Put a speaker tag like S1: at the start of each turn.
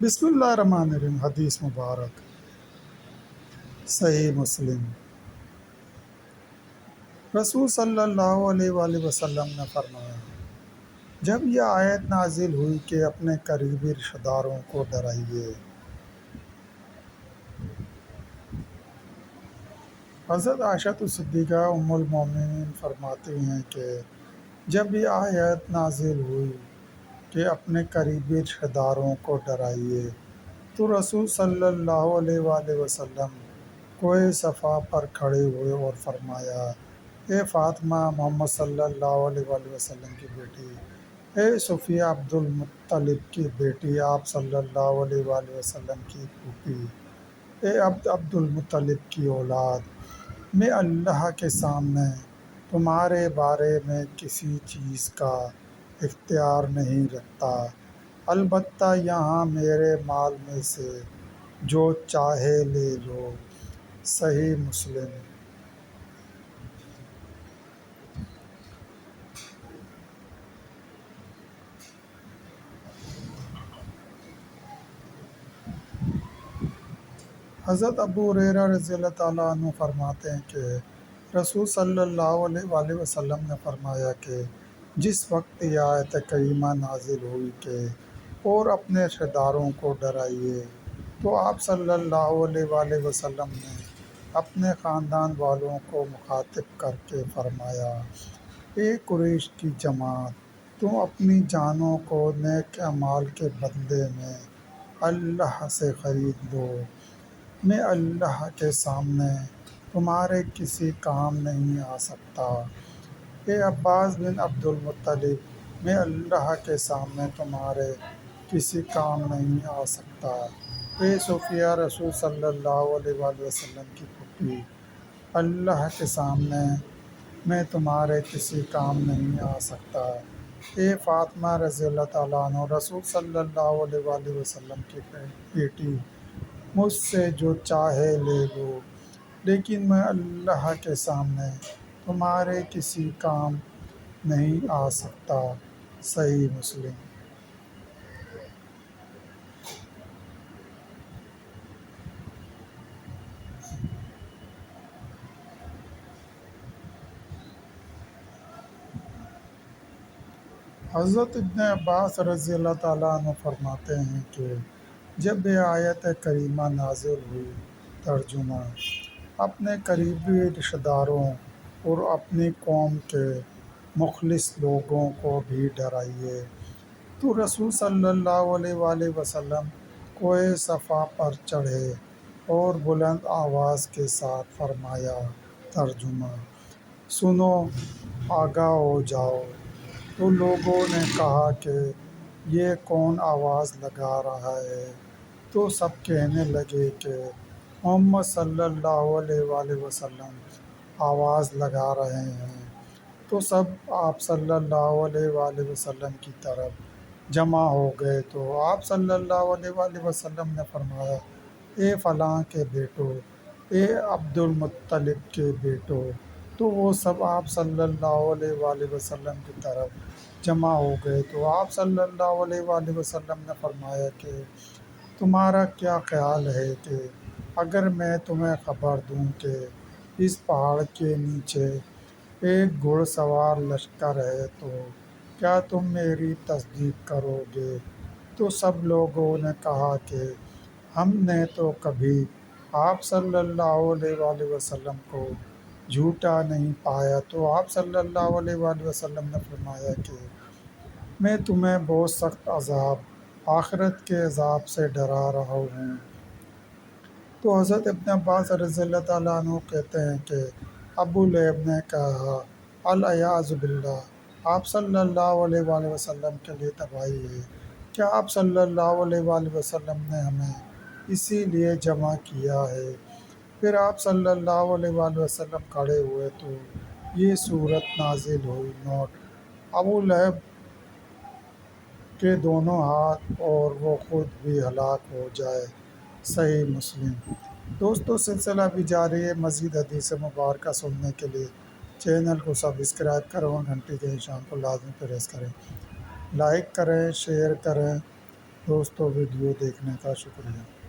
S1: بسم اللہ الرحمن الرحیم۔ حدیث مبارک صحیح مسلم۔ رسول صلی اللہ علیہ وآلہ وسلم نے فرمایا، جب یہ آیت نازل ہوئی کہ اپنے قریبی رشتہ داروں کو ڈرائیے، حضرت عائشہ صدیقہ ام المومنین فرماتی ہیں کہ جب یہ آیت نازل ہوئی کہ اپنے قریبی رشتہ داروں کو ڈرائیے تو رسول صلی اللہ علیہ وآلہ وسلم کوہ صفا پر کھڑے ہوئے اور فرمایا، اے فاطمہ محمد صلی اللہ علیہ وآلہ وسلم کی بیٹی، اے صفیہ عبد المطلب کی بیٹی، آپ صلی اللہ علیہ وآلہ وسلم کی پھوپھی، اے عبد المطلب کی اولاد، میں اللہ کے سامنے تمہارے بارے میں کسی چیز کا اختیار نہیں رکھتا، البتہ یہاں میرے مال میں سے جو چاہے لے لو۔ صحیح مسلم۔ حضرت ابو ہریرہ رضی اللہ تعالیٰ عنہ فرماتے ہیں کہ رسول صلی اللہ علیہ وآلہ وسلم نے فرمایا کہ جس وقت یہ آیت کریمہ نازل ہوئی کہ اور اپنے رشتہ داروں کو ڈرائیے، تو آپ صلی اللہ علیہ وآلہ وسلم نے اپنے خاندان والوں کو مخاطب کر کے فرمایا، اے قریش کی جماعت، تم اپنی جانوں کو نیک اعمال کے بدلے میں اللہ سے خرید لو، میں اللہ کے سامنے تمہارے کسی کام نہیں آ سکتا، اے عباس بن عبد المطلب، میں اللہ کے سامنے تمہارے کسی کام نہیں آ سکتا، اے صفیہ رسول صلی اللہ علیہ وآلہ وسلم کی پھوپھی، اللہ کے سامنے میں تمہارے کسی کام نہیں آ سکتا، اے فاطمہ رضی اللہ تعالیٰ عنہ رسول صلی اللہ علیہ وآلہ وسلم کی بیٹی، مجھ سے جو چاہے لے لو، لیکن میں اللہ کے سامنے تمہارے کسی کام نہیں آ سکتا۔ صحیح مسلم۔ حضرت ابن عباس رضی اللہ تعالیٰ عنہ فرماتے ہیں کہ جب یہ آیت کریمہ نازل ہوئی، ترجمہ، اپنے قریبی رشتہ داروں اور اپنی قوم کے مخلص لوگوں کو بھی ڈرائیے، تو رسول صلی اللہ علیہ وآلہ وسلم کوہ صفا پر چڑھے اور بلند آواز کے ساتھ فرمایا، ترجمہ، سنو، آگاہ ہو جاؤ۔ تو لوگوں نے کہا کہ یہ کون آواز لگا رہا ہے؟ تو سب کہنے لگے کہ محمد صلی اللہ علیہ وآلہ وسلم آواز لگا رہے ہیں۔ تو سب آپ صلی اللہ علیہ وآلہ وسلم کی طرف جمع ہو گئے، تو آپ صلی اللہ علیہ وآلہ وسلم نے فرمایا، اے فلاں کے بیٹو، اے عبد المطلب کے بیٹو، تو وہ سب آپ صلی اللہ علیہ وآلہ وسلم کی طرف جمع ہو گئے، تو آپ صلی اللہ علیہ وآلہ وسلم نے فرمایا کہ تمہارا کیا خیال ہے کہ اگر میں تمہیں خبر دوں کہ اس پہاڑ کے نیچے ایک گھڑ سوار لشکر ہے، تو کیا تم میری تصدیق کرو گے؟ تو سب لوگوں نے کہا کہ ہم نے تو کبھی آپ صلی اللہ علیہ وآلہ وسلم کو جھوٹا نہیں پایا، تو آپ صلی اللہ علیہ وآلہ وسلم نے فرمایا کہ میں تمہیں بہت سخت عذاب، آخرت کے عذاب سے ڈرا رہا ہوں۔ تو حضرت ابن عباس رضی اللہ تعالیٰ عنہ کہتے ہیں کہ ابو لہب نے کہا، العیاذ باللہ، آپ صلی اللہ علیہ وآلہ وسلم کے لیے تباہی ہے، کیا آپ صلی اللہ علیہ وآلہ وسلم نے ہمیں اسی لیے جمع کیا ہے؟ پھر آپ صلی اللہ علیہ وآلہ وسلم کھڑے ہوئے تو یہ صورت نازل ہوئی، نوٹ: ابو لہب کے دونوں ہاتھ اور وہ خود بھی ہلاک ہو جائے۔ صحیح مسلم۔ دوستو، سلسلہ بھی جاری ہے۔ مزید حدیث مبارکہ سننے کے لیے چینل کو سبسکرائب کریں اور گھنٹی کے نشان کو لازمی پریس کریں، لائک کریں، شیئر کریں۔ دوستوں ویڈیو دیکھنے کا شکریہ۔